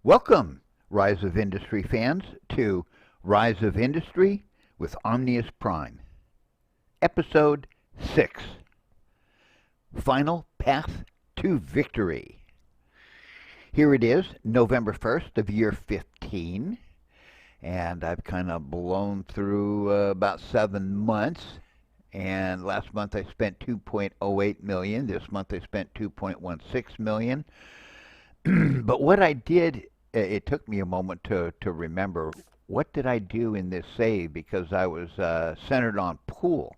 Welcome, Rise of Industry fans, to Rise of Industry with Omnius Prime, Episode 6, Final Path to Victory. Here it is, November 1st of year 15, and I've kind of blown through about 7 months. And last month I spent 2.08 million. This month I spent 2.16 million. But what I did, it took me a moment to remember what did I do in this save because I was centered on Poole.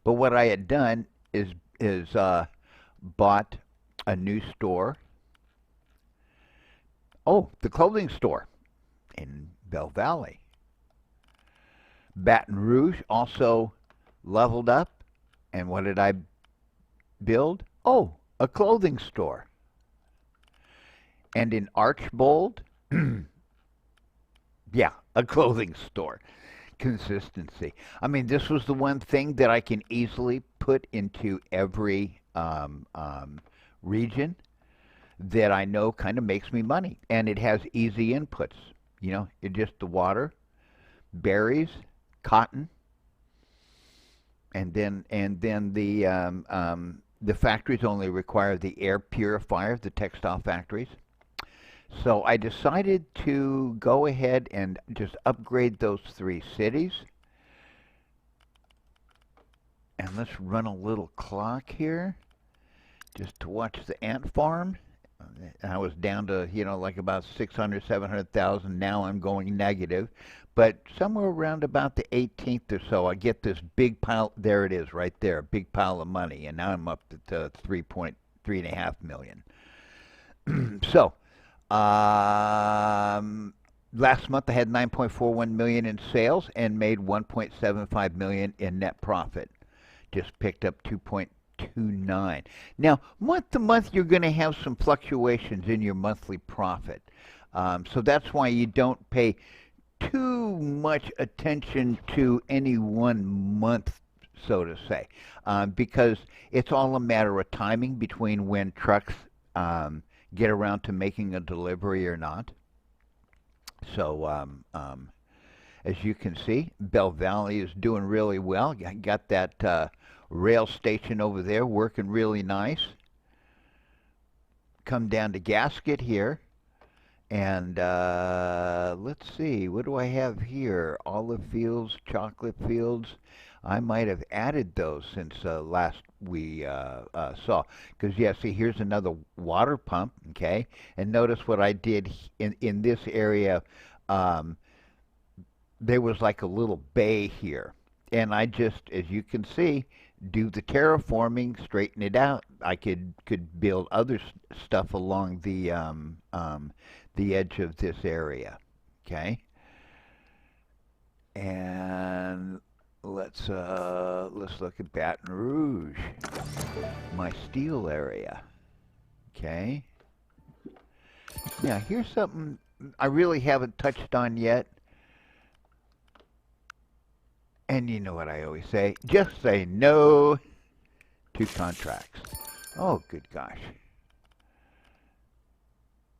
But what I had done is bought a new store. Oh, the clothing store in Bell Valley. Baton Rouge also leveled up. And what did I build? Oh, a clothing store. And in Archbold, yeah, a clothing store. Consistency. I mean, this was the one thing that I can easily put into every region that I know kind of makes me money. And it has easy inputs. You know, it's just the water, berries, cotton, and then the factories only require the air purifier, the textile factories. So I decided to go ahead and just upgrade those 3 cities. And let's run a little clock here just to watch the ant farm. And I was down to, like about 600, 700,000. Now I'm going negative. But somewhere around about the 18th or so, I get this big pile. There it is right there, a big pile of money. And now I'm up to 3.5 million. So, last month I had 9.41 million in sales and made 1.75 million in net profit. Just picked up 2.29. Now, month to month, you're going to have some fluctuations in your monthly profit. So that's why you don't pay too much attention to any one month, so to say, because it's all a matter of timing between when trucks get around to making a delivery or not. So as you can see, Bell Valley is doing really well. I got that rail station over there working really nice. Come down to Gasket here. And let's see, what do I have here? Olive fields, chocolate fields. I might have added those since last we saw. Because, yeah, see, here's another water pump, okay? And notice what I did in this area. There was like a little bay here. And I just, as you can see, do the terraforming, straighten it out. I could build other stuff along the edge of this area, okay? And let's look at Baton Rouge, my steel area, okay? Now here's something I really haven't touched on yet. And you know what I always say, just say no to contracts. Oh, good gosh.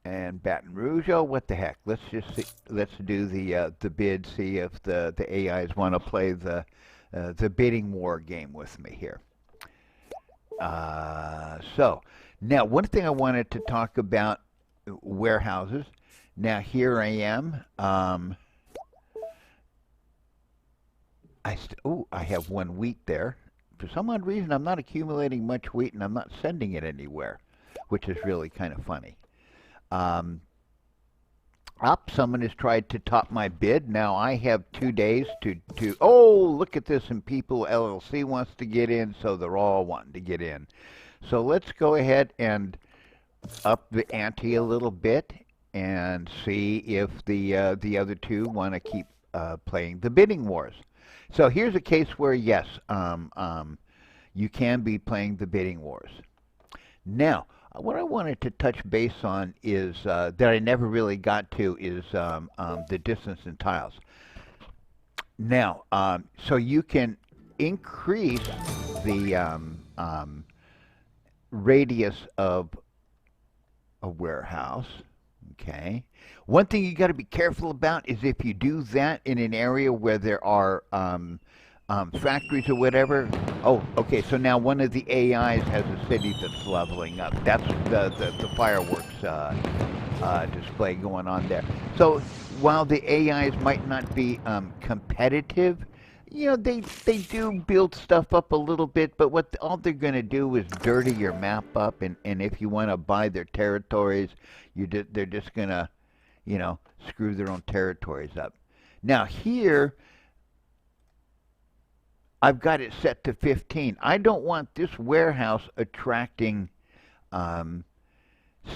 And Baton Rouge, oh, what the heck? Let's just see, let's do the bid, see if the AIs want to play the bidding war game with me here. So, now one thing I wanted to talk about, warehouses. Now here I am. I have 1 wheat there. For some odd reason, I'm not accumulating much wheat, and I'm not sending it anywhere, which is really kind of funny. Someone has tried to top my bid. Now I have 2 days to oh, look at this, and People LLC wants to get in, so they're all wanting to get in. So let's go ahead and up the ante a little bit and see if the other two want to keep playing the bidding wars. So here's a case where, yes, you can be playing the bidding wars. Now, what I wanted to touch base on is that I never really got to is the distance in tiles. Now, so you can increase the radius of a warehouse Okay. One thing you got to be careful about is if you do that in an area where there are factories or whatever. Oh, okay. So now one of the AIs has a city that's leveling up. That's the fireworks display going on there. So while the AIs might not be competitive, they do build stuff up a little bit. But what all they're going to do is dirty your map up, and if you want to buy their territories, they're just going to screw their own territories up. Now here, I've got it set to 15. I don't want this warehouse attracting um,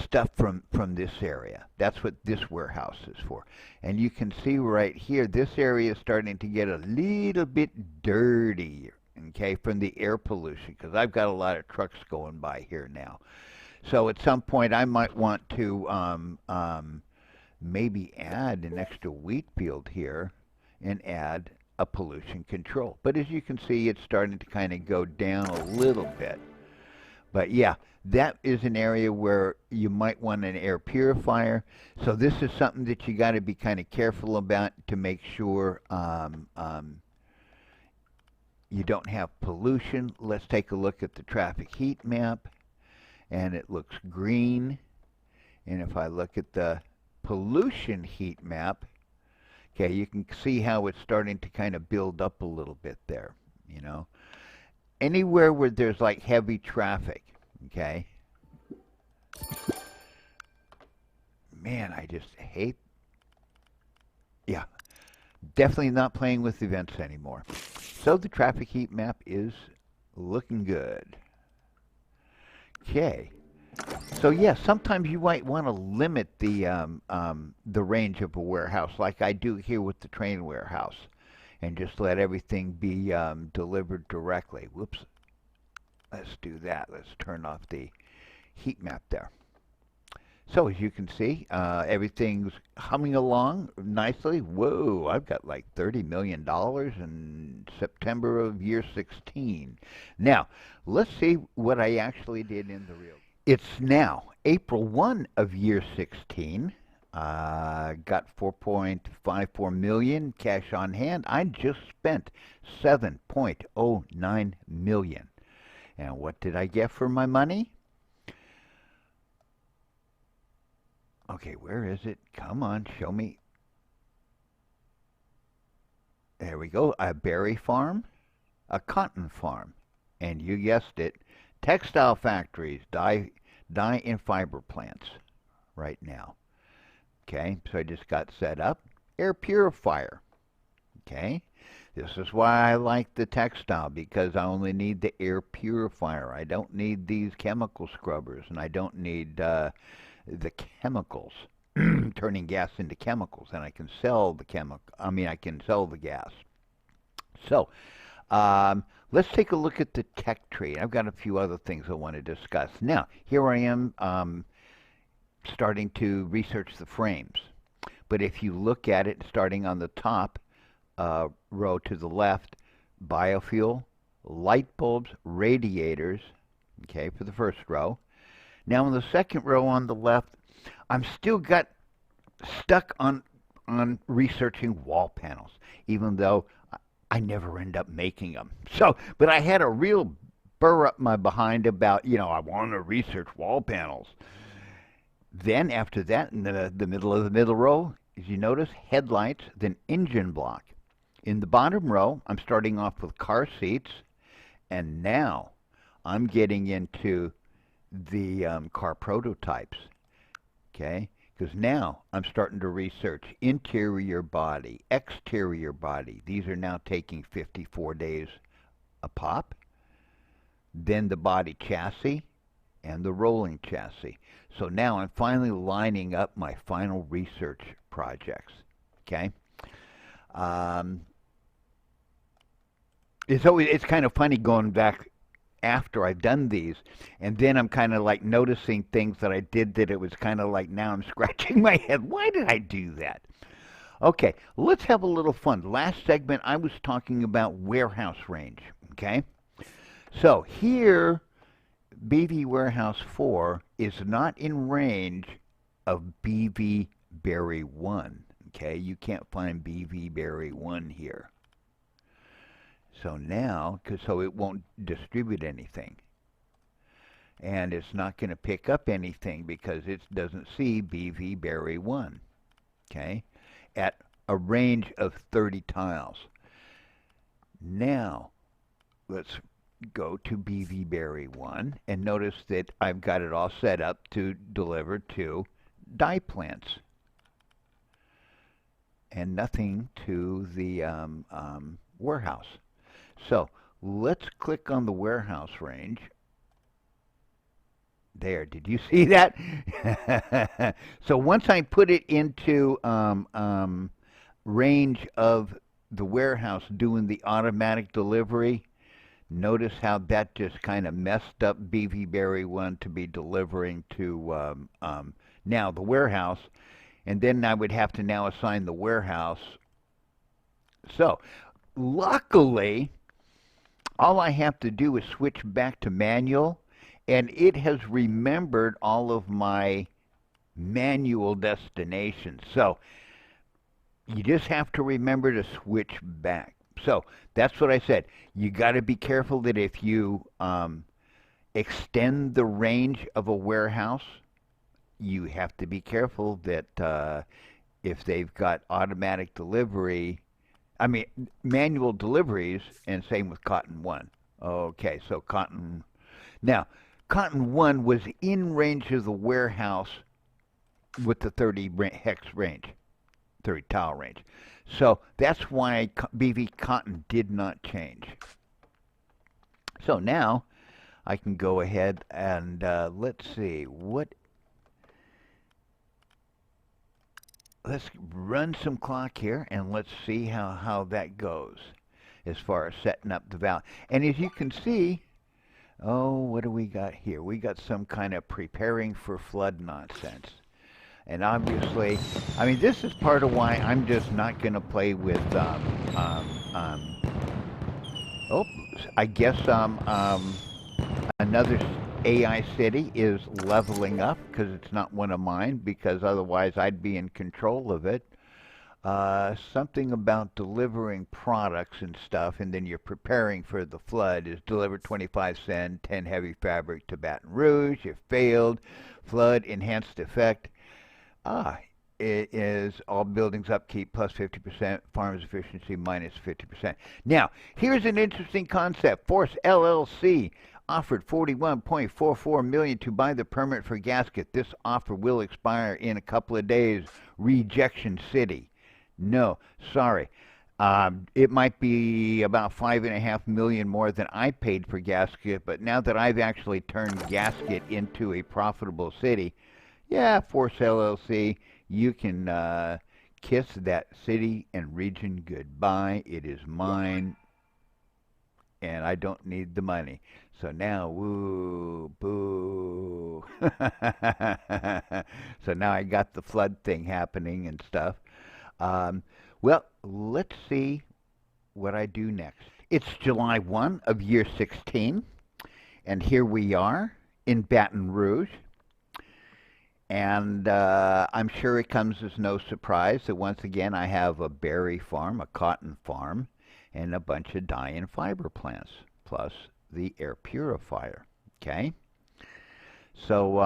stuff from this area. That's what this warehouse is for. And you can see right here, this area is starting to get a little bit dirty, okay, from the air pollution, because I've got a lot of trucks going by here now. So at some point, I might want to maybe add an extra wheat field here and add a pollution control. But as you can see, it's starting to kind of go down a little bit. But yeah, that is an area where you might want an air purifier. So this is something that you got to be kind of careful about to make sure you don't have pollution. Let's take a look at the traffic heat map, and it looks green. And if I look at the pollution heat map, okay, you can see how it's starting to kind of build up a little bit there, Anywhere where there's like heavy traffic, okay? Man, I just hate, yeah, definitely not playing with events anymore. So the traffic heat map is looking good. Okay. So yeah, sometimes you might want to limit the range of a warehouse, like I do here with the train warehouse, and just let everything be delivered directly. Whoops. Let's do that. Let's turn off the heat map there. So as you can see, everything's humming along nicely. Whoa, I've got like $30 million in September of year 16. Now, let's see what I actually did in the real. It's now April 1 of year 16. Got 4.54 million cash on hand. I just spent 7.09 million. And what did I get for my money? Okay, where is it? Come on, show me. There we go. A berry farm, a cotton farm, and you guessed it, textile factories, dye and fiber plants right now. Okay, so I just got set up. Air purifier. Okay, this is why I like the textile, because I only need the air purifier. I don't need these chemical scrubbers, and I don't need the chemicals turning gas into chemicals, and I can sell the I can sell the gas. So let's take a look at the tech tree. I've got a few other things I want to discuss. Now, here I am starting to research the frames. But if you look at it, starting on the top row to the left, biofuel, light bulbs, radiators, okay, for the first row. Now in the second row on the left, I'm still got stuck on researching wall panels, even though I never end up making them. So, but I had a real burr up my behind about, I want to research wall panels. Then after that, in the middle of the middle row, as you notice, headlights, then engine block. In the bottom row, I'm starting off with car seats, and now I'm getting into the car prototypes, okay? Because now I'm starting to research interior body, exterior body. These are now taking 54 days a pop. Then the body chassis and the rolling chassis. So now I'm finally lining up my final research projects, okay? It's kind of funny going back after I've done these, and then I'm kind of like noticing things that I did that it was kind of like now I'm scratching my head. Why did I do that? Okay, let's have a little fun. Last segment I was talking about warehouse range, okay? So here, BV Warehouse 4 is not in range of BV Berry 1. Okay, you can't find BV Berry 1 here. So now, so it won't distribute anything. And it's not going to pick up anything because it doesn't see BV Berry 1. Okay, at a range of 30 tiles. Now, let's go to BV Berry 1 and notice that I've got it all set up to deliver to dye plants and nothing to the warehouse. So let's click on the warehouse range. There, did you see that? So once I put it into range of the warehouse doing the automatic delivery, notice how that just kind of messed up BV Berry 1 to be delivering to now the warehouse, and then I would have to now assign the warehouse. So luckily, all I have to do is switch back to manual, and it has remembered all of my manual destinations. So you just have to remember to switch back. So that's what I said. You got to be careful that if you extend the range of a warehouse, you have to be careful that if they've got automatic delivery, I mean manual deliveries, and same with Cotton 1. Okay, so Cotton. Now, Cotton 1 was in range of the warehouse with the 30 hex range, 30 tile range. So that's why BV Cotton did not change. So now I can go ahead and let's see what. Let's run some clock here and let's see how that goes as far as setting up the valve. And as you can see, oh, what do we got here? We got some kind of preparing for flood nonsense. And obviously, I mean, this is part of why I'm just not going to play with, oh, I guess another AI city is leveling up because it's not one of mine, because otherwise I'd be in control of it. Something about delivering products and stuff, and then you're preparing for the flood is deliver 25 cent, 10 heavy fabric to Baton Rouge. You failed. Flood enhanced effect. It is all buildings upkeep plus 50%, farmers efficiency minus 50%. Now, here's an interesting concept. Force LLC offered $41.44 million to buy the permit for gasket. This offer will expire in a couple of days. Rejection City. No, sorry. It might be about $5.5 million more than I paid for gasket, but now that I've actually turned gasket into a profitable city, yeah, Force LLC, you can kiss that city and region goodbye. It is mine, and I don't need the money. So now, woo, boo. So now I got the flood thing happening and stuff. Well, let's see what I do next. It's July 1 of year 16, and here we are in Baton Rouge. And I'm sure it comes as no surprise that once again I have a berry farm, a cotton farm, and a bunch of dye and fiber plants, plus the air purifier. Okay? So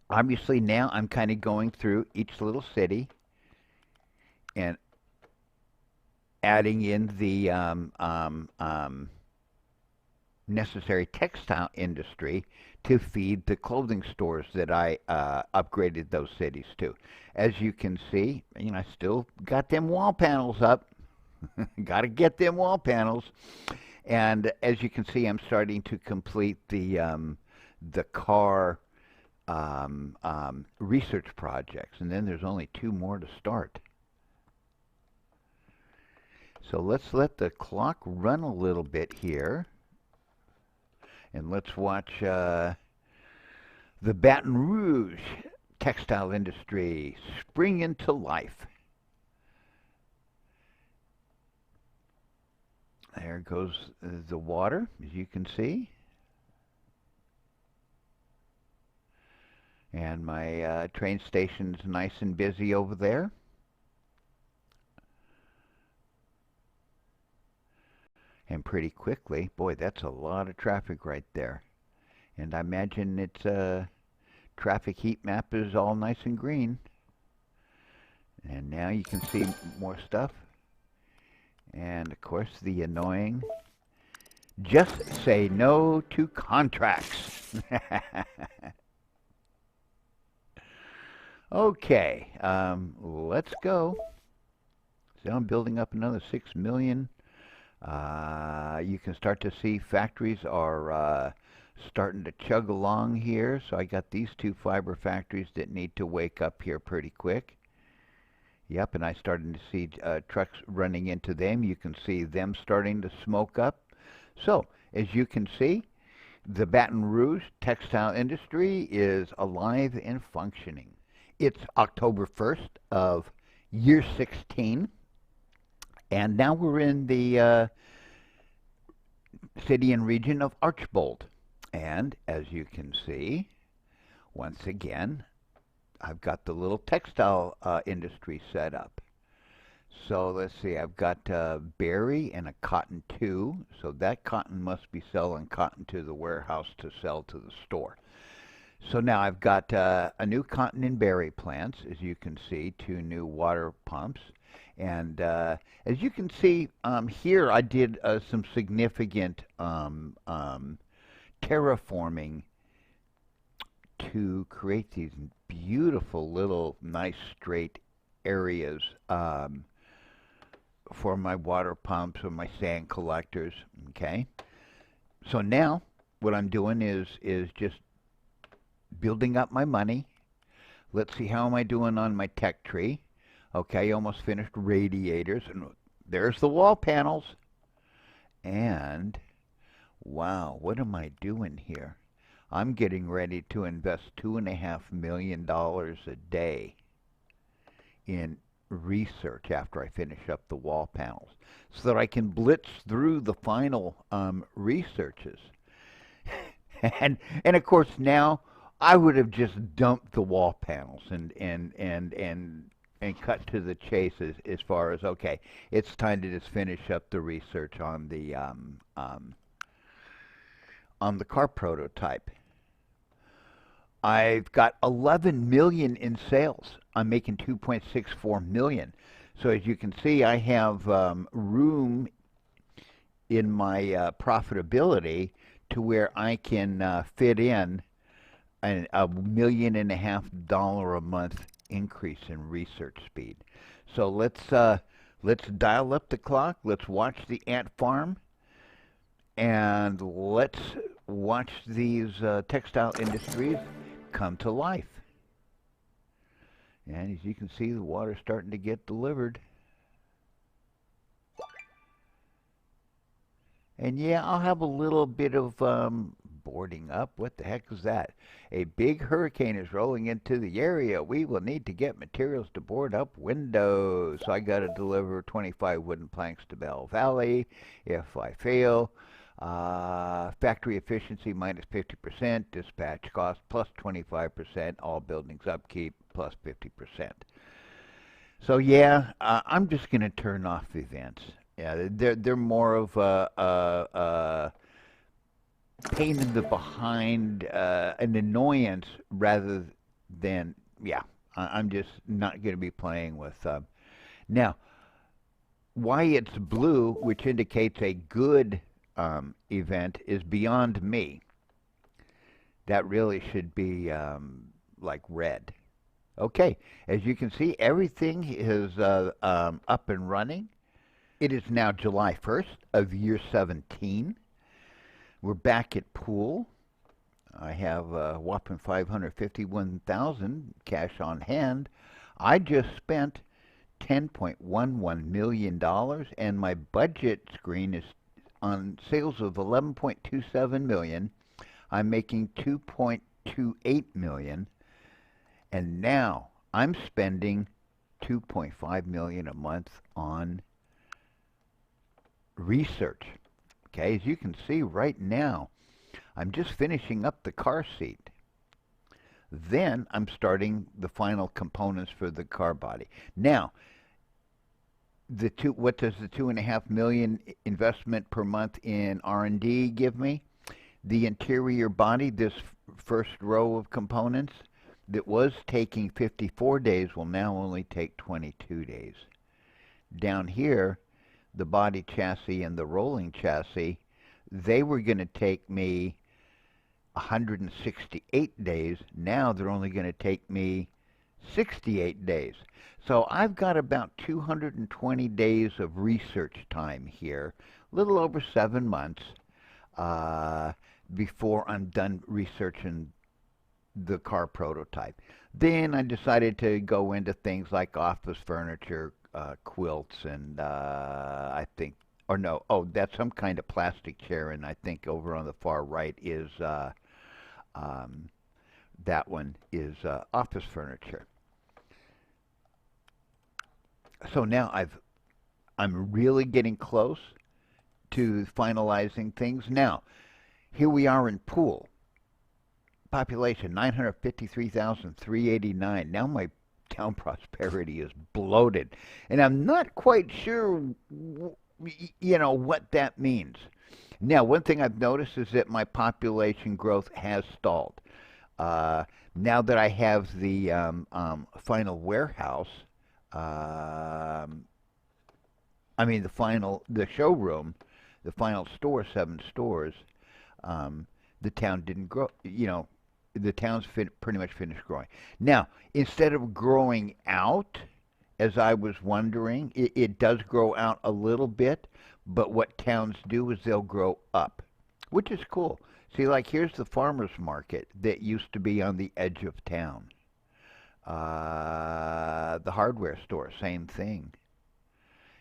obviously now I'm kind of going through each little city and adding in the necessary textile industry to feed the clothing stores that I upgraded those cities to. As you can see, you know, I still got them wall panels up. Got to get them wall panels. And as you can see, I'm starting to complete the car research projects, and then there's only 2 more to start. So let's let the clock run a little bit here. And let's watch the Baton Rouge textile industry spring into life. There goes the water, as you can see. And my train station's nice and busy over there. And pretty quickly, boy, that's a lot of traffic right there. And I imagine its traffic heat map is all nice and green. And now you can see more stuff. And of course, the annoying just say no to contracts. Okay, let's go. So I'm building up another 6 million. You can start to see factories are starting to chug along here. So I got these two fiber factories that need to wake up here pretty quick. Yep, and I started to see trucks running into them. You can see them starting to smoke up. So, as you can see, the Baton Rouge textile industry is alive and functioning. It's October 1st of year 16, and now we're in the city and region of Archbold. And as you can see, once again, I've got the little textile industry set up. So let's see, I've got berry and a cotton too. So that cotton must be selling cotton to the warehouse to sell to the store. So now I've got a new cotton and berry plants, as you can see, 2 new water pumps. And as you can see here, I did some significant terraforming to create these beautiful little nice straight areas for my water pumps or my sand collectors. Okay, so now what I'm doing is just building up my money. Let's see, how am I doing on my tech tree? Okay, almost finished radiators, and there's the wall panels. And wow, what am I doing here? I'm getting ready to invest $2.5 million a day in research after I finish up the wall panels, so that I can blitz through the final researches. and of course now I would have just dumped the wall panels and cut to the chase as far as, okay, it's time to just finish up the research on the car prototype. I've got 11 million in sales. I'm making 2.64 million. So as you can see, I have room in my profitability to where I can fit in $1.5 million a month increase in research speed. So let's dial up the clock. Let's watch the ant farm, and let's watch these textile industries come to life. And as you can see, the water's starting to get delivered. And yeah, I'll have a little bit of boarding up. What the heck is that? A big hurricane is rolling into the area. We will need to get materials to board up windows. So I got to deliver 25 wooden planks to Bell Valley. If I fail, factory efficiency minus 50%, dispatch cost plus 25%, all buildings upkeep plus 50%. So yeah, I'm just going to turn off events. Yeah, they're more of a pain in the behind, an annoyance rather than, yeah. I'm just not going to be playing with. Now, why it's blue, which indicates a good event, is beyond me. That really should be like red. Okay, as you can see, everything is up and running. It is now July 1st of year 17. We're back at Poole. I have a whopping 551,000 cash on hand. I just spent $10.11 million, and my budget screen is on sales of 11.27 million. I'm making 2.28 million, and now I'm spending 2.5 million a month on research. Okay, as you can see right now, I'm just finishing up the car seat. Then I'm starting the final components for the car body. Now, what does the 2.5 million investment per month in R&D give me? The interior body, this first row of components that was taking 54 days will now only take 22 days. Down here, the body chassis and the rolling chassis, they were going to take me 168 days. Now they're only going to take me 68 days. So I've got about 220 days of research time here, a little over 7 months, before I'm done researching the car prototype. Then I decided to go into things like office furniture, quilts, and I think, or no, oh, that's some kind of plastic chair, and I think over on the far right is, that one is office furniture. So now I'm really getting close to finalizing things. Now, here we are in Poole. Population 953,389. Now my town prosperity is bloated, and I'm not quite sure, what that means. Now, one thing I've noticed is that my population growth has stalled. Now that I have the final warehouse, the showroom, the final store, 7 stores, the town didn't grow. The town's pretty much finished growing. Now, instead of growing out, as I was wondering, it does grow out a little bit, but what towns do is they'll grow up, which is cool. See, like here's the farmer's market that used to be on the edge of town. The hardware store, same thing.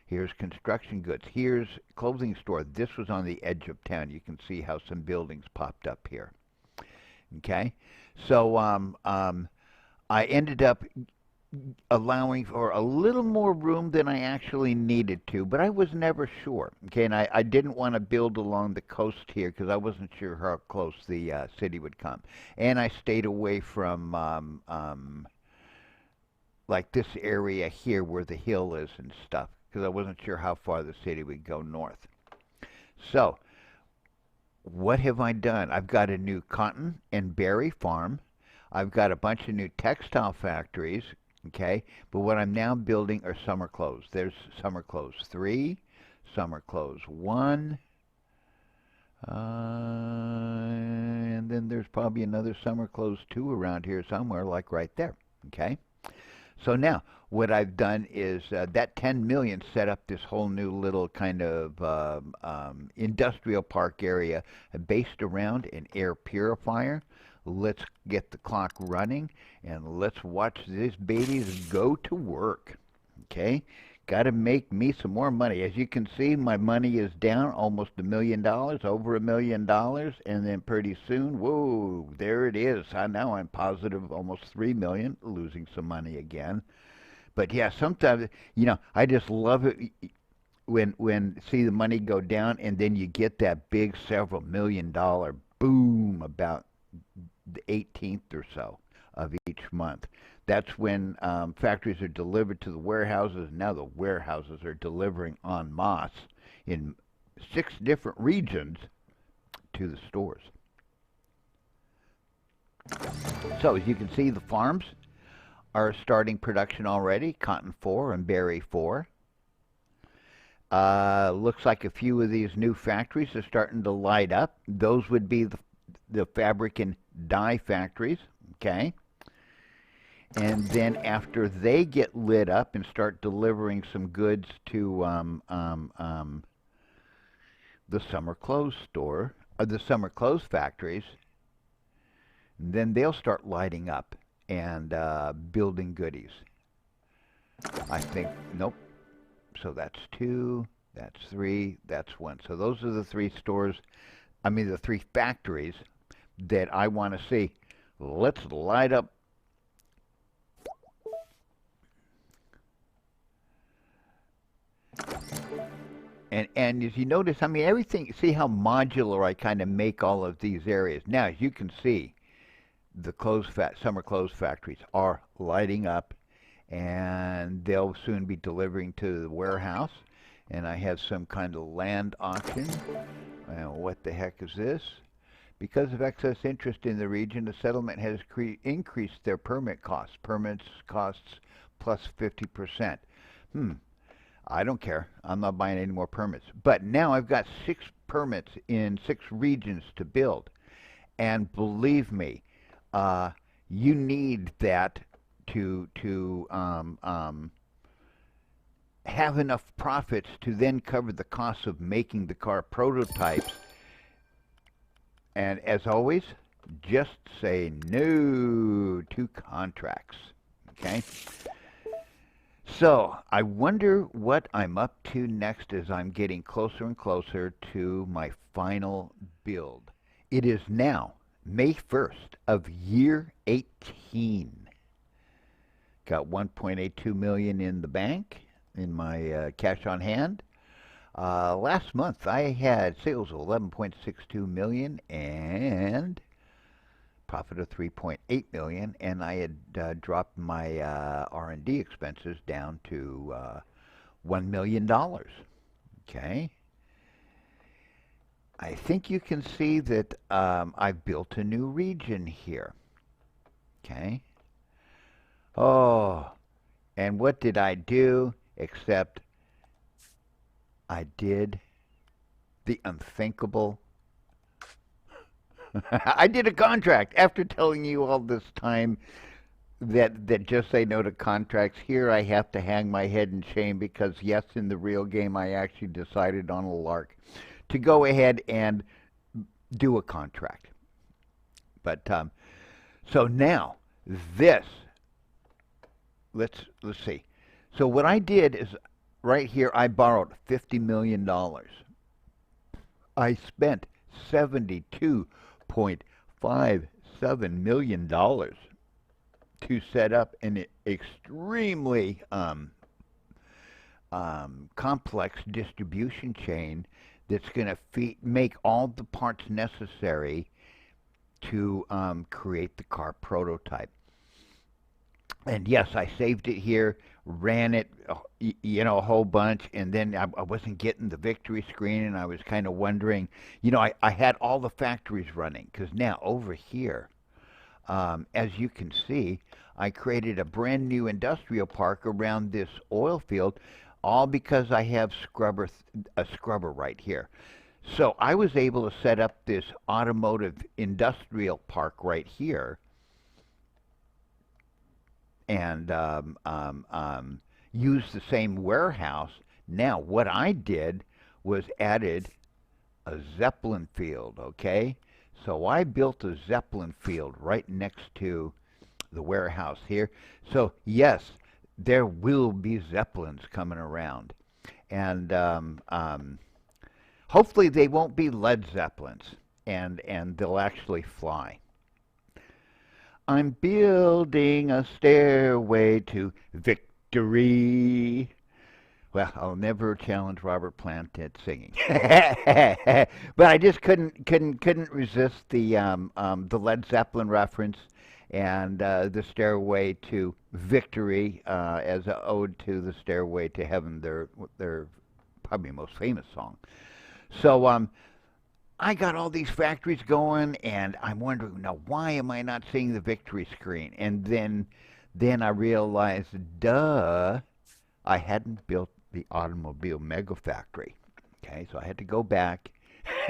Here's construction goods. Here's clothing store. This was on the edge of town. You can see how some buildings popped up here. Okay, so I ended up allowing for a little more room than I actually needed to, but I was never sure. Okay, and I didn't want to build along the coast here because I wasn't sure how close the city would come. And I stayed away from like this area here where the hill is and stuff because I wasn't sure how far the city would go north. So, what have I done? I've got a new cotton and berry farm. I've got a bunch of new textile factories, okay? But what I'm now building are summer clothes. There's summer clothes 3, summer clothes 1, and then there's probably another summer clothes 2 around here somewhere, like right there, okay? So now, what I've done is that 10 million set up this whole new little kind of industrial park area based around an air purifier. Let's get the clock running and let's watch these babies go to work. Okay? Got to make me some more money. As you can see, my money is down almost $1 million, over $1 million, and then pretty soon, whoa, there it is. Now I'm positive almost 3 million, losing some money again. But yeah, sometimes, I just love it when see the money go down and then you get that big several $1 million boom about the 18th or so of each month. That's when factories are delivered to the warehouses. Now the warehouses are delivering en masse in 6 different regions to the stores. So as you can see, the farms are starting production already, cotton 4 and berry 4. Looks like a few of these new factories are starting to light up. Those would be the fabric and dye factories, okay? And then after they get lit up and start delivering some goods to the summer clothes store, or the summer clothes factories, then they'll start lighting up and building goodies. I think, nope. So that's 2, that's 3, that's 1. So those are the 3 stores, the 3 factories that I want to see. Let's light up. And as you notice, everything, see how modular I kind of make all of these areas. Now, as you can see, the summer clothes factories are lighting up, and they'll soon be delivering to the warehouse. And I have some kind of land auction. What the heck is this? Because of excess interest in the region, the settlement has increased their permit costs. Permits costs plus 50%. I don't care. I'm not buying any more permits. But now I've got 6 permits in 6 regions to build. And believe me, you need that to have enough profits to then cover the costs of making the car prototypes. And as always, just say no to contracts. Okay? So I wonder what I'm up to next as I'm getting closer and closer to my final build. It is now May 1st of year 18. Got 1.82 million in the bank in my cash on hand. Last month I had sales of 11.62 million and profit of 3.8 million, and I had dropped my R&D expenses down to $1 million. Okay. I think you can see that I've built a new region here. Okay. Oh, and what did I do except I did the unthinkable. I did a contract after telling you all this time that just say no to contracts. Here I have to hang my head in shame because yes, in the real game I actually decided on a lark to go ahead and do a contract. But so now this, let's see. So what I did is right here I borrowed $50 million. I spent $72.57 million to set up an extremely complex distribution chain that's going to make all the parts necessary to create the car prototype. And yes, I saved it here, ran it, a whole bunch, and then I wasn't getting the victory screen, and I was kind of wondering, I had all the factories running, because now over here, as you can see, I created a brand new industrial park around this oil field, all because I have a scrubber right here. So I was able to set up this automotive industrial park right here, and use the same warehouse. Now, what I did was added a zeppelin field, okay? So I built a zeppelin field right next to the warehouse here. So, yes, there will be zeppelins coming around. And hopefully they won't be lead zeppelins, and they'll actually fly. I'm building a stairway to victory. Well, I'll never challenge Robert Plant at singing, but I just couldn't resist the Led Zeppelin reference and the Stairway to Victory as an ode to the Stairway to Heaven, their probably most famous song. So I got all these factories going, and I'm wondering, now, why am I not seeing the victory screen? And then I realized, duh, I hadn't built the automobile mega factory. Okay, so I had to go back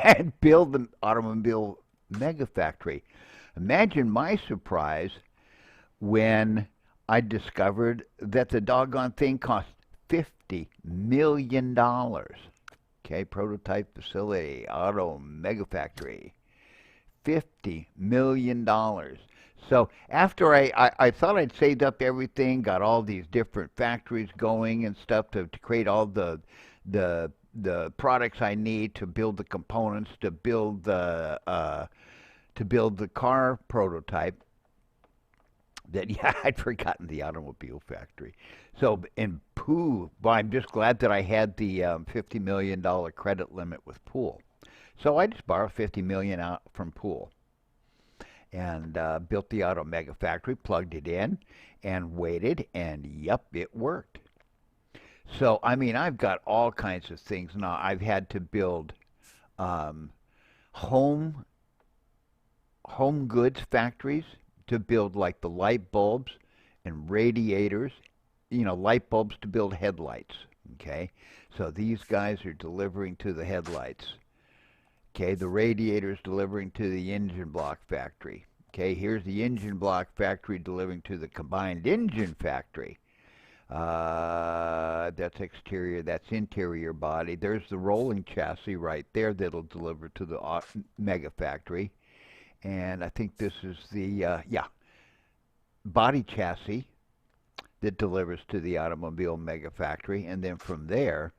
and build the automobile mega factory. Imagine my surprise when I discovered that the doggone thing cost $50 million. Okay, prototype facility, auto mega factory, $50 million. So after I thought I'd saved up everything, got all these different factories going and stuff to create all the products I need to build the components to build the car prototype. That I'd forgotten the automobile factory. So in Poole, well, I'm just glad that I had the $50 million credit limit with Poole. So I just borrowed $50 million out from Poole. and built the auto mega factory, plugged it in, and waited, and yep, it worked. So, I mean, I've got all kinds of things now. I've had to build um, home home goods factories to build like the light bulbs and radiators, light bulbs to build headlights. Okay, so these guys are delivering to the headlights. Okay, the radiators delivering to the engine block factory. Okay, here's the engine block factory delivering to the combined engine factory. That's exterior, that's interior body. There's the rolling chassis right there that'll deliver to the mega factory. And I think this is the, yeah, body chassis that delivers to the automobile mega factory. And then from there,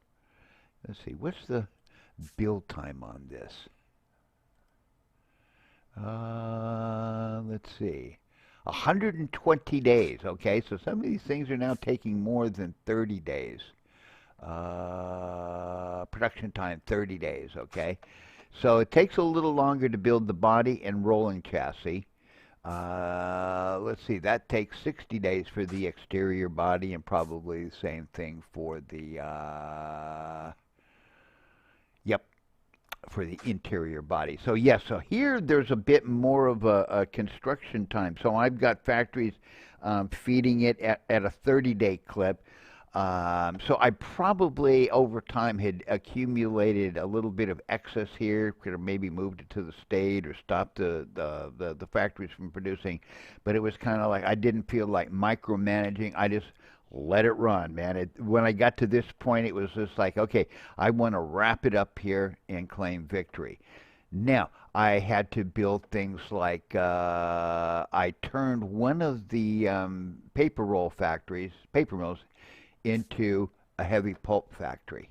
let's see, what's the build time on this? Let's see. 120 days, okay? So some of these things are now taking more than 30 days. Production time, 30 days, okay? So it takes a little longer to build the body and rolling chassis. Let's see, that takes 60 days for the exterior body and probably the same thing for the, yep, for the interior body. So yes, so here there's a bit more of a construction time. So I've got factories feeding it at a 30-day clip. So I probably over time had accumulated a little bit of excess here. Could have maybe moved it to the state or stopped the factories from producing. But it was kind of like I didn't feel like micromanaging. I just let it run, man. When I got to this point, it was just like, okay, I want to wrap it up here and claim victory. Now, I had to build things like I turned one of the paper mills, into a heavy pulp factory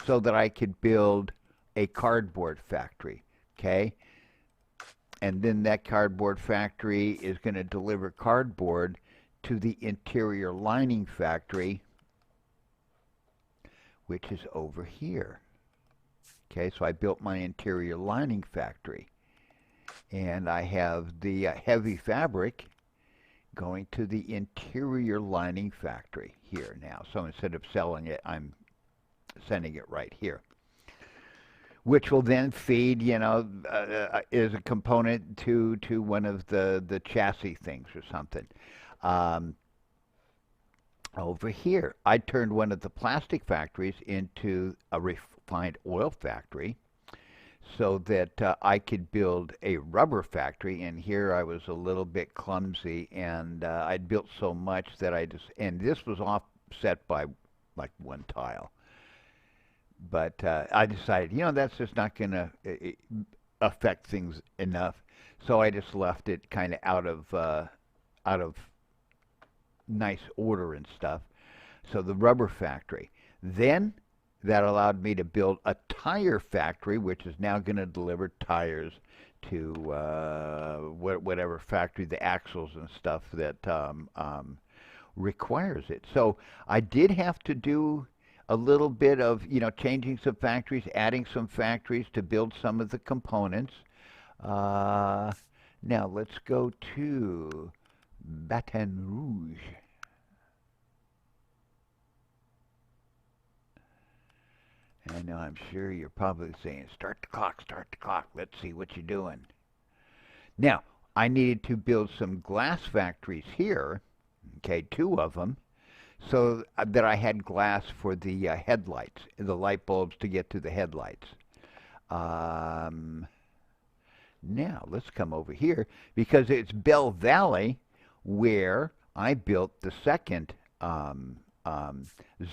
so that I could build a cardboard factory, okay? And then that cardboard factory is going to deliver cardboard to the interior lining factory, which is over here. Okay, so I built my interior lining factory. And I have the heavy fabric going to the interior lining factory here now. So instead of selling it, I'm sending it right here, which will then feed, is a component to one of the chassis things or something. Over here, I turned one of the plastic factories into a refined oil factory so that I could build a rubber factory. And here I was a little bit clumsy, and I'd built so much that and this was offset by like one tile. But I decided, that's just not going to affect things enough. So I just left it kind of out of nice order and stuff. So the rubber factory. Then that allowed me to build a tire factory, which is now going to deliver tires to whatever factory, the axles and stuff that requires it. So I did have to do a little bit of, changing some factories, adding some factories to build some of the components. Now let's go to Baton Rouge. I know, I'm sure you're probably saying, start the clock, let's see what you're doing. Now, I needed to build some glass factories here, okay, 2 of them, so that I had glass for the headlights, the light bulbs to get to the headlights. Now, let's come over here, because it's Bell Valley where I built the second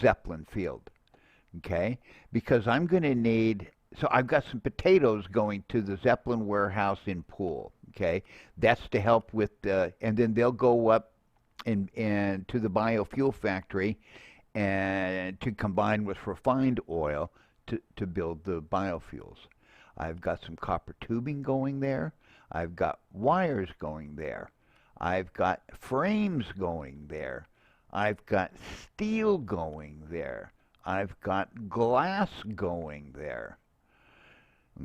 zeppelin field. Okay, because I'm going to need, so I've got some potatoes going to the Zeppelin warehouse in Poole. Okay, that's to help with and then they'll go up and to the biofuel factory and to combine with refined oil to build the biofuels. I've got some copper tubing going there. I've got wires going there. I've got frames going there. I've got steel going there. I've got glass going there.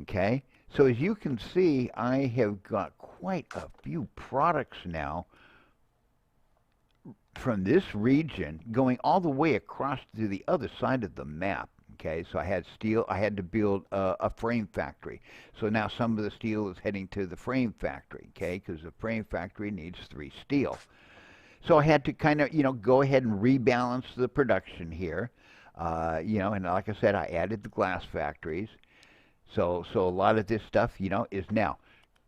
Okay? So as you can see, I have got quite a few products now from this region going all the way across to the other side of the map. Okay, so I had steel. I had to build a frame factory. So now some of the steel is heading to the frame factory. Okay, because the frame factory needs 3 steel. So I had to kind of, go ahead and rebalance the production here. And like I said, I added the glass factories. So a lot of this stuff, is now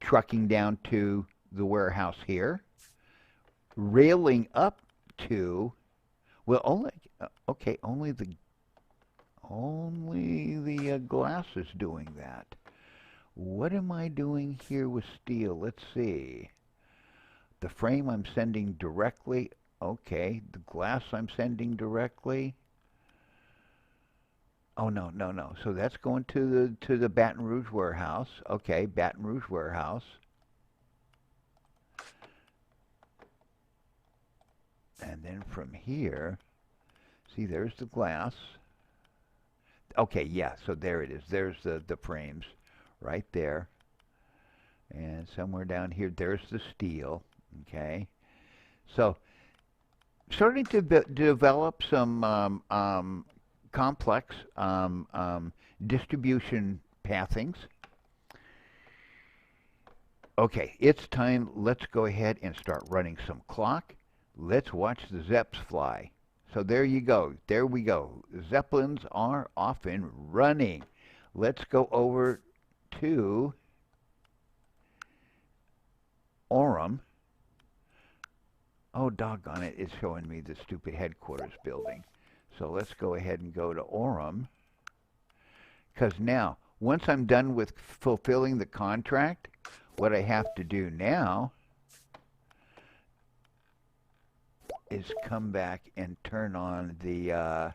trucking down to the warehouse here, railing up to, well, only the glass is doing that. What am I doing here with steel? Let's see. The frame I'm sending directly. Okay, the glass I'm sending directly. Oh no, no, no. So that's going to the Baton Rouge warehouse. Okay, Baton Rouge warehouse. And then from here, see, there's the glass. Okay, yeah, so there it is. There's the frames right there. And somewhere down here, there's the steel. Okay. So starting to develop some complex distribution pathings. Okay, it's time. Let's go ahead and start running some clock. Let's watch the Zeps fly. So there you go. There we go. Zeppelins are off and running. Let's go over to Orem. Oh, doggone it. It's showing me the stupid headquarters building. So let's go ahead and go to Orem. Because now, once I'm done with fulfilling the contract, what I have to do now is come back and turn on the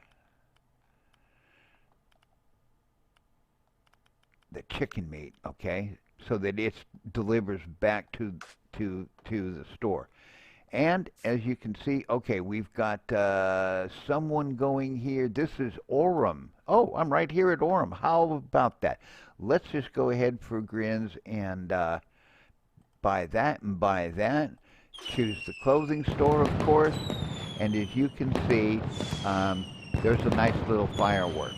chicken meat, okay, so that it delivers back to the store. And as you can see, okay, we've got someone going here. This is Orem. Oh, I'm right here at Orem. How about that? Let's just go ahead for grins and buy that and buy that. Choose the clothing store, of course. And as you can see, there's a nice little fireworks.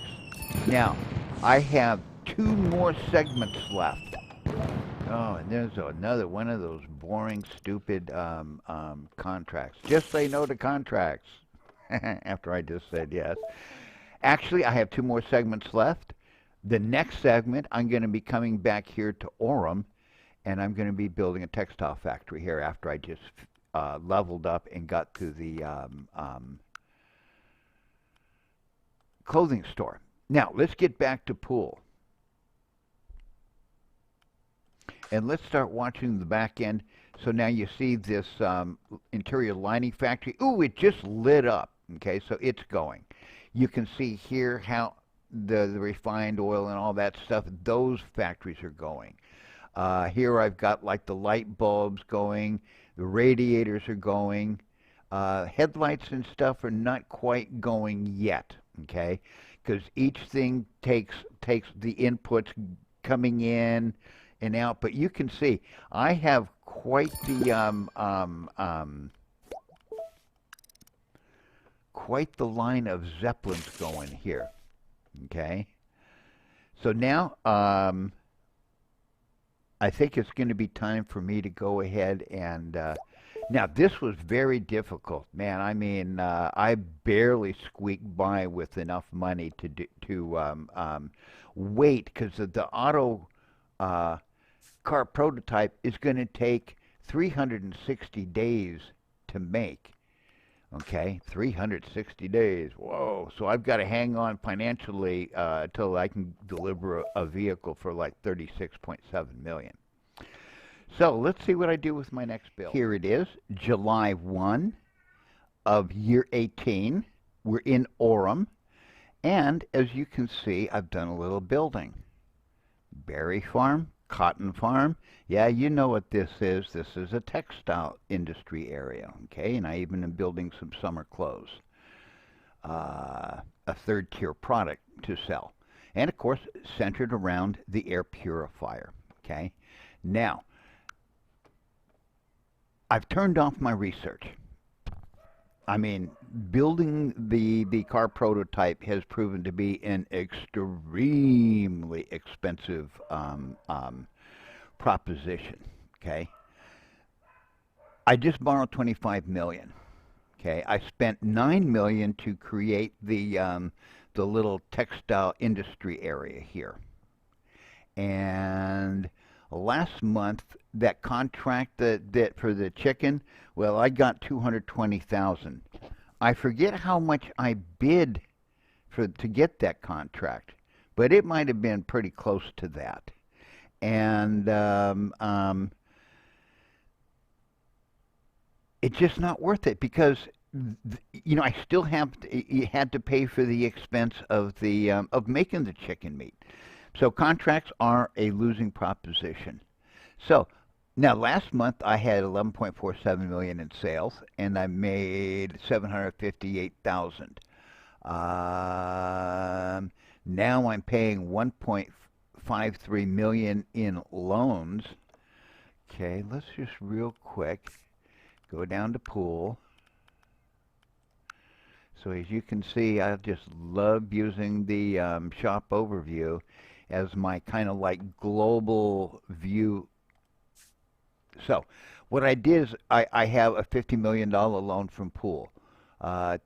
Now, I have 2 more segments left. Oh, and there's another one of those boring, stupid contracts. Just say no to contracts. After I just said yes. Actually, I have 2 more segments left. The next segment, I'm going to be coming back here to Orem, and I'm going to be building a textile factory here after I just leveled up and got to the clothing store. Now, let's get back to Poole. And let's start watching the back end. So now you see this interior lining factory. Ooh, it just lit up. Okay, so it's going. You can see here how the refined oil and all that stuff, those factories are going. Here I've got like the light bulbs going. The radiators are going. Headlights and stuff are not quite going yet. Okay, because each thing takes the inputs coming in and out, but you can see I have quite the line of Zeppelins going here. Okay, so now I think it's going to be time for me to go ahead and now this was very difficult, man. I mean, I barely squeaked by with enough money to wait, because the auto car prototype is going to take 360 days to make. Okay, 360 days. Whoa. So I've got to hang on financially till I can deliver a vehicle for like 36.7 million. So let's see what I do with my next bill. Here it is, July 1 of year 18. We're in Orem. And as you can see, I've done a little building. Berry farm, cotton farm. Yeah, you know what this is. This is a textile industry area, okay? And I even am building some summer clothes. A 3rd-tier product to sell. and of course centered around the air purifier. Okay, now I've turned off my research. I mean, building the car prototype has proven to be an extremely expensive proposition. Okay, I just borrowed 25 million. Okay, I spent 9 million to create the little textile industry area here, and last month that contract that for the chicken, well, I got 220,000. I forget how much I bid for to get that contract, but it might have been pretty close to that. And it's just not worth it because I still you had to pay for the expense of the of making the chicken meat. So contracts are a losing proposition. So now last month I had 11.47 million in sales and I made 758,000. Now I'm paying 1.53 million in loans. Okay, let's just real quick go down to Poole. So as you can see, I just love using the shop overview as my kind of like global view. So what I did is I have a $50 million loan from Poole.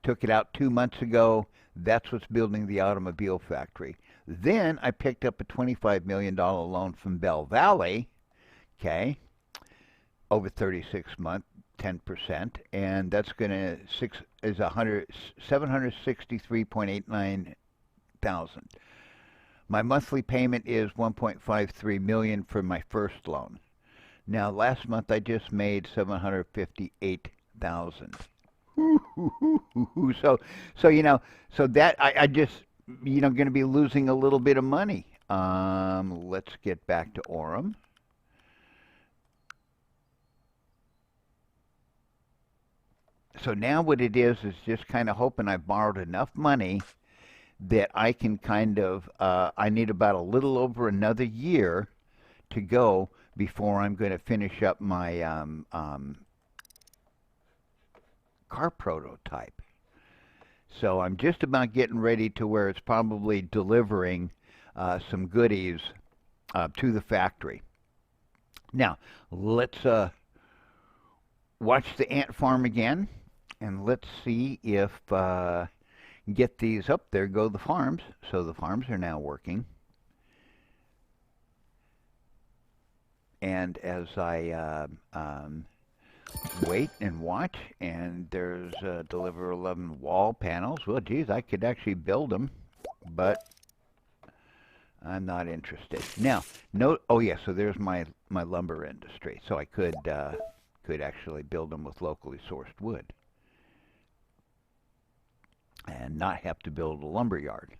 Took it out 2 months ago. That's what's building the automobile factory. Then I picked up a $25 million loan from Bell Valley, okay, over 36 months, 10%, and that's going to 763.89 thousand. My monthly payment is 1.53 million for my first loan. Now last month I just made 758,000. So so that I just going to be losing a little bit of money. Let's get back to Orem. So now what it is just kind of hoping I borrowed enough money that I can kind of, I need about a little over another year to go before I'm going to finish up my car prototype. So I'm just about getting ready to where it's probably delivering some goodies to the factory. Now, let's watch the ant farm again. And let's see if get these up. There go the farms. So the farms are now working. And as I wait and watch, and there's deliver 11 wall panels. Well, geez, I could actually build them, but I'm not interested. Now, note. Oh, yeah. So there's my lumber industry. So I could actually build them with locally sourced wood and not have to build a lumber yard.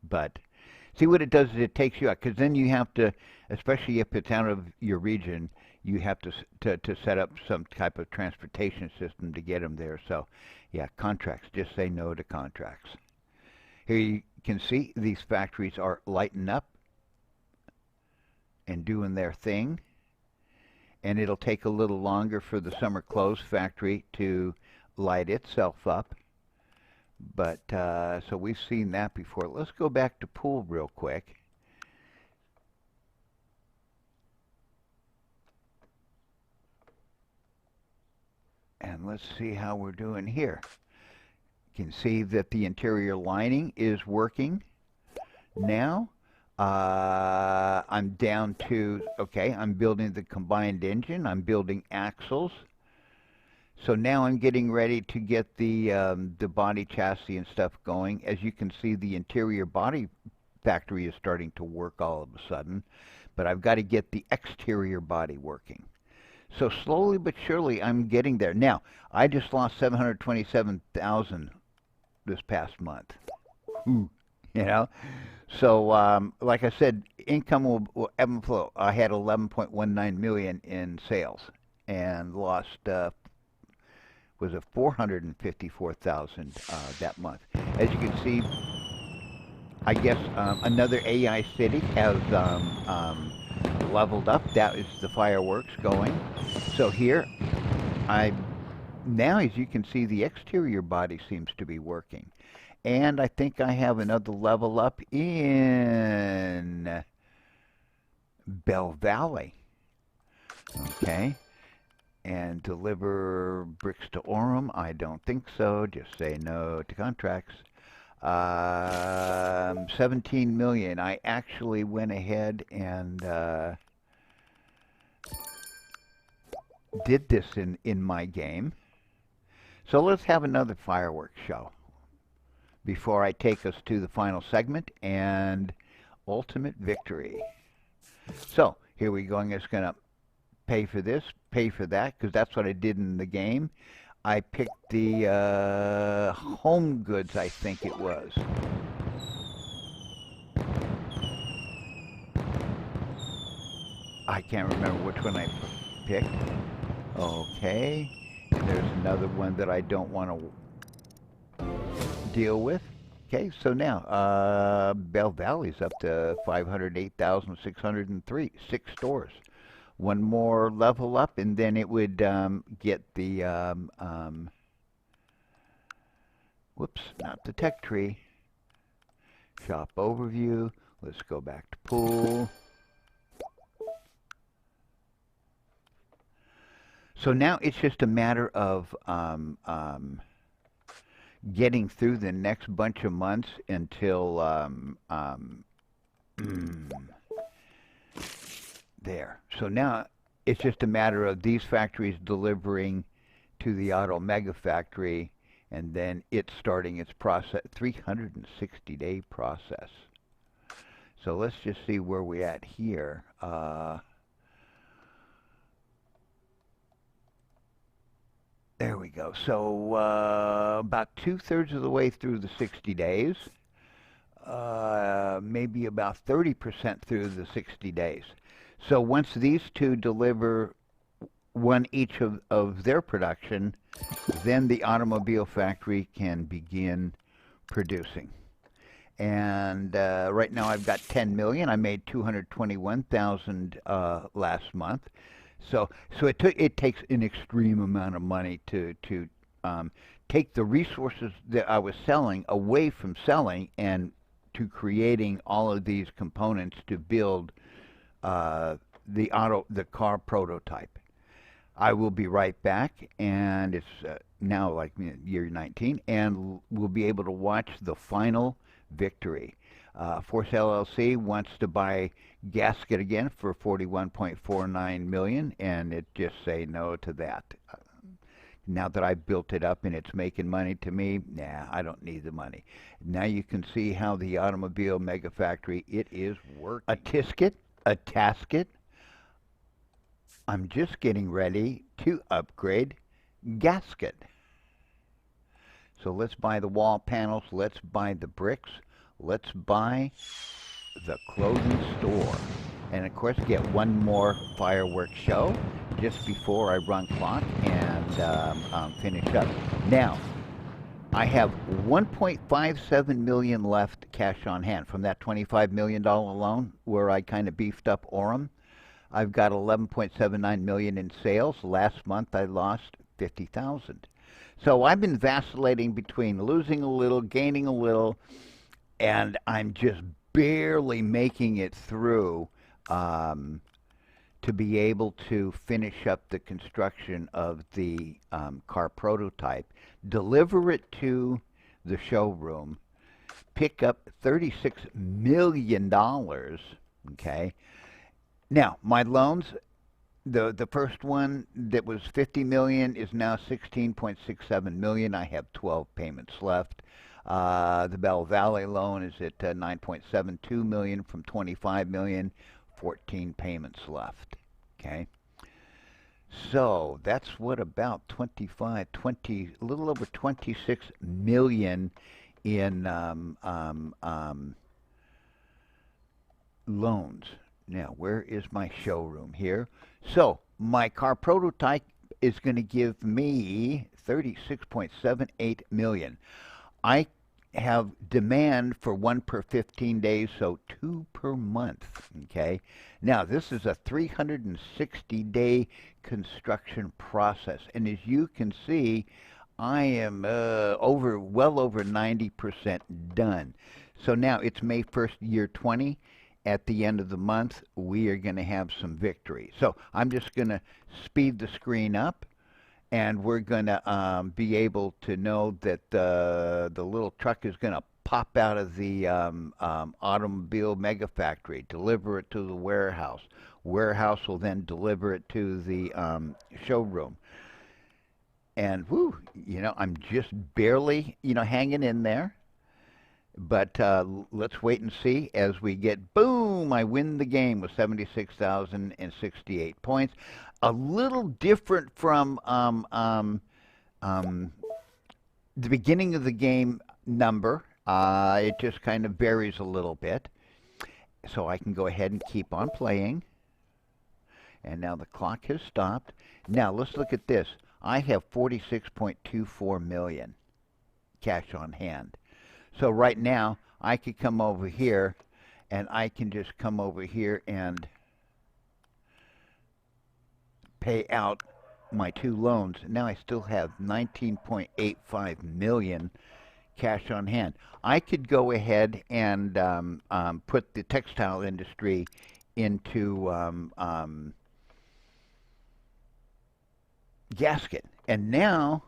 But see what it does is it takes you out, because then you have to, especially if it's out of your region, you have to set up some type of transportation system to get them there. So yeah, contracts, just say no to contracts. Here you can see these factories are lighting up and doing their thing, and it'll take a little longer for the summer clothes factory to light itself up. But so we've seen that before. Let's go back to Poole real quick. And let's see how we're doing here. You can see that the interior lining is working. Now I'm down to, okay, I'm building the combined engine. I'm building axles. So now I'm getting ready to get the body chassis and stuff going. As you can see, the interior body factory is starting to work all of a sudden, but I've got to get the exterior body working. So slowly but surely I'm getting there. Now, I just lost 727,000 this past month. Ooh, So like I said, income will ebb and flow. I had 11.19 million in sales and lost was a 454,000 that month. As you can see, I guess another AI city has leveled up. That is the fireworks going. So here, I now, as you can see, the exterior body seems to be working. And I think I have another level up in Bell Valley. Okay. And deliver bricks to Orem? I don't think so. Just say no to contracts. 17 million. I actually went ahead and did this in my game. So let's have another fireworks show before I take us to the final segment and ultimate victory. So here we go. I'm just going to pay for this, pay for that, because that's what I did in the game. I picked the home goods, I think it was. I can't remember which one I picked. Okay. And there's another one that I don't want to deal with. Okay, so now Bell Valley's up to 508,603, 6 stores. One more level up, and then it would get the whoops, not the tech tree. Shop overview. Let's go back to Poole. So now it's just a matter of getting through the next bunch of months until there. So now it's just a matter of these factories delivering to the Auto Mega factory, and then it starting its process, 360-day process. So let's just see where we're at here. There we go. So about 2/3 of the way through the 60 days, maybe about 30% through the 60 days. So once these two deliver one each of their production, then the automobile factory can begin producing. And right now I've got 10 million. I made 221,000 last month. So it takes an extreme amount of money to take the resources that I was selling away from selling and to creating all of these components to build the car prototype. I will be right back, and it's now like year 19, and we'll be able to watch the final victory. Force LLC wants to buy Gasket again for 41.49 million, and it just say no to that. Now that I've built it up and it's making money to me, nah, I don't need the money. Now you can see how the automobile mega factory, it is working. A tisket, a tasket. I'm just getting ready to upgrade Gasket. So let's buy the wall panels, let's buy the bricks, let's buy the clothing store. And of course get one more fireworks show just before I run clock and finish up. Now, I have 1.57 million left cash on hand from that $25 million loan where I kind of beefed up Orem. I've got 11.79 million in sales. Last month I lost 50,000. So I've been vacillating between losing a little, gaining a little, and I'm just barely making it through to be able to finish up the construction of the car prototype, deliver it to the showroom, pick up $36 million, okay? Now, my loans, the first one that was 50 million is now 16.67 million. I have 12 payments left. The Bell Valley loan is at 9.72 million from 25 million, 14 payments left. Okay. So that's what about 25, 20, a little over 26 million in loans. Now, where is my showroom here? So, my car prototype is going to give me 36.78 million. I have demand for 1 per 15 days, so 2 per month. Okay. Now, this is a 360-day construction process. And as you can see, I am well over 90% done. So now it's May 1st, year 20. At the end of the month, we are going to have some victory. So I'm just going to speed the screen up, and we're going to be able to know that the little truck is going to pop out of the automobile mega factory, deliver it to the warehouse. Warehouse will then deliver it to the showroom. And whoo, I'm just barely, hanging in there. But let's wait and see as we get, boom, I win the game with 76,068 points. A little different from the beginning of the game number. It just kind of varies a little bit. So I can go ahead and keep on playing. And now the clock has stopped. Now let's look at this. I have 46.24 million cash on hand. So right now, I could come over here, and I can just come over here and pay out my 2 loans. Now I still have 19.85 million cash on hand. I could go ahead and put the textile industry into gasket. And now,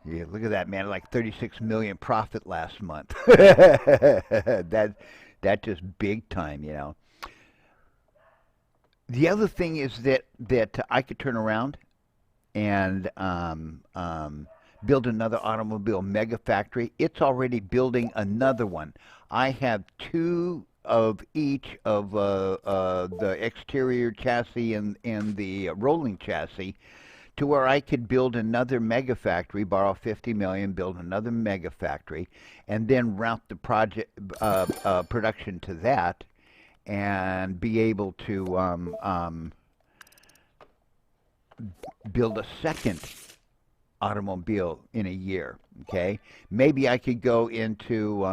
yeah, look at that, man! Like 36 million profit last month. That just big time, The other thing is that I could turn around and build another automobile mega factory. It's already building another one. I have 2 of each of the exterior chassis and the rolling chassis, to where I could build another mega factory, borrow 50 million, build another mega factory, and then route the project production to that, and be able to build a second automobile in a year. Okay, maybe I could go into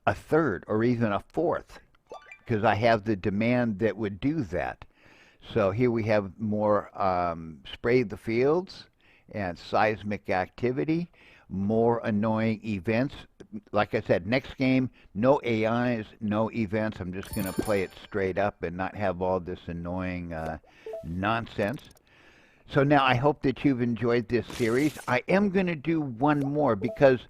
a third or even a fourth, because I have the demand that would do that. So here we have more spray the fields and seismic activity, more annoying events. Like I said, next game, no AIs, no events. I'm just going to play it straight up and not have all this annoying nonsense. So now I hope that you've enjoyed this series. I am going to do one more because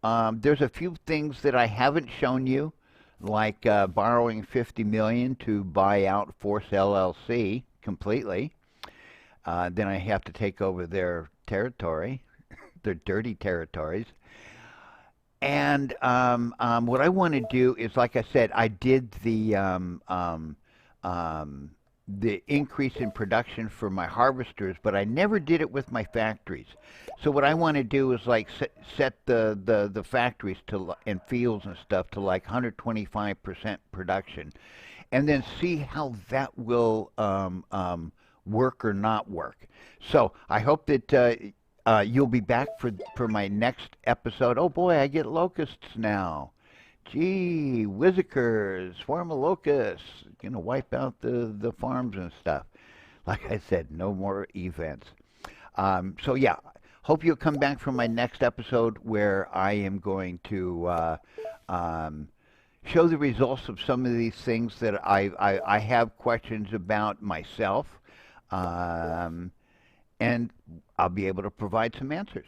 there's a few things that I haven't shown you, like borrowing 50 million to buy out Force LLC completely. Then I have to take over their territory, their dirty territories. And what I want to do is, like I said, I did the increase in production for my harvesters, but I never did it with my factories. So what I want to do is like set the factories to, and fields and stuff, to like 125% production, and then see how that will work or not work. So I hope that you'll be back for my next episode. Oh boy, I get locusts now. Gee, whizzikers, swarm of locusts, gonna wipe out the farms and stuff. Like I said, no more events. So yeah, hope you'll come back for my next episode, where I am going to show the results of some of these things that I have questions about myself, and I'll be able to provide some answers.